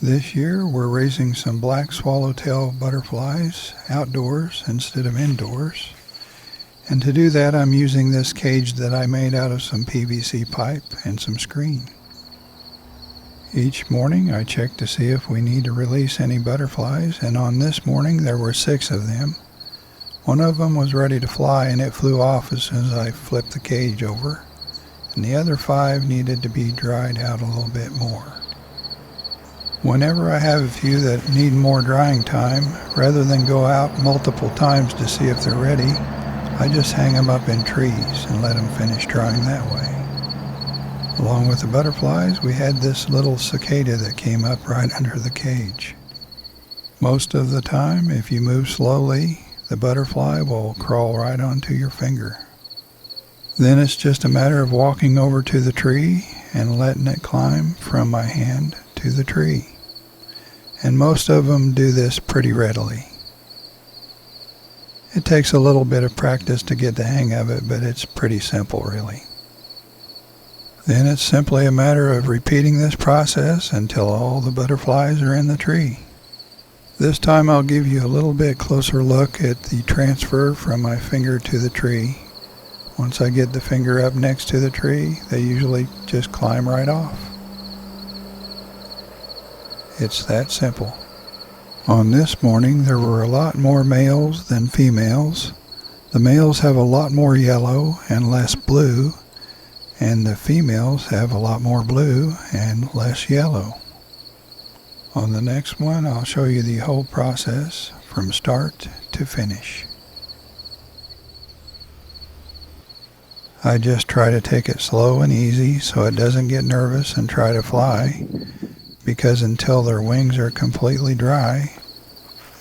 This year we're raising some black swallowtail butterflies outdoors instead of indoors. And to do that I'm using this cage that I made out of some PVC pipe and some screen. Each morning I check to see if we need to release any butterflies, and on this morning there were 6 of them. One of them was ready to fly and it flew off as soon as I flipped the cage over, and the other 5 needed to be dried out a little bit more. Whenever I have a few that need more drying time, rather than go out multiple times to see if they're ready, I just hang them up in trees and let them finish drying that way. Along with the butterflies, we had this little cicada that came up right under the cage. Most of the time, if you move slowly, the butterfly will crawl right onto your finger. Then it's just a matter of walking over to the tree and letting it climb from my hand to the tree. And most of them do this pretty readily. It takes a little bit of practice to get the hang of it, but it's pretty simple really. Then it's simply a matter of repeating this process until all the butterflies are in the tree. This time I'll give you a little bit closer look at the transfer from my finger to the tree. Once I get the finger up next to the tree, they usually just climb right off. It's that simple. On this morning there were a lot more males than females. The males have a lot more yellow and less blue, and the females have a lot more blue and less yellow. On the next one I'll show you the whole process from start to finish. I just try to take it slow and easy so it doesn't get nervous and try to fly, because until their wings are completely dry,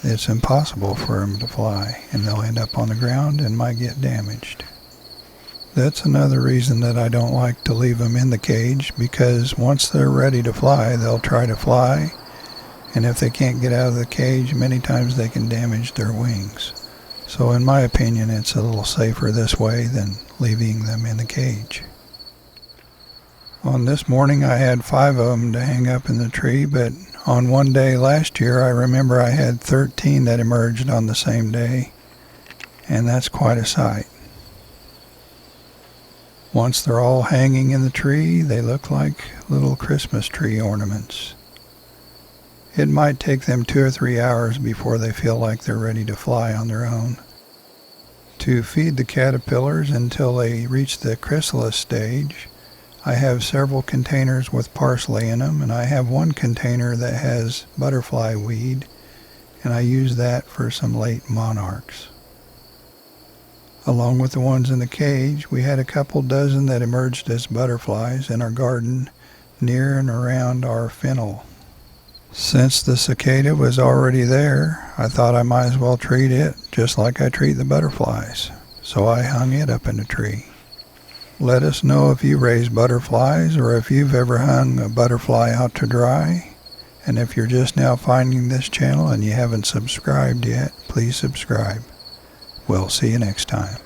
it's impossible for them to fly, and they'll end up on the ground and might get damaged. That's another reason that I don't like to leave them in the cage, because once they're ready to fly, they'll try to fly, and if they can't get out of the cage, many times they can damage their wings. So in my opinion, it's a little safer this way than leaving them in the cage. On this morning I had 5 of them to hang up in the tree, but on one day last year I remember I had 13 that emerged on the same day, and that's quite a sight. Once they're all hanging in the tree, they look like little Christmas tree ornaments. It might take them 2 or 3 hours before they feel like they're ready to fly on their own. To feed the caterpillars until they reach the chrysalis stage, I have several containers with parsley in them, and I have one container that has butterfly weed, and I use that for some late monarchs. Along with the ones in the cage, we had a couple dozen that emerged as butterflies in our garden near and around our fennel. Since the cicada was already there, I thought I might as well treat it just like I treat the butterflies, so I hung it up in the tree. Let us know if you raise butterflies or if you've ever hung a butterfly out to dry. And if you're just now finding this channel and you haven't subscribed yet, please subscribe. We'll see you next time.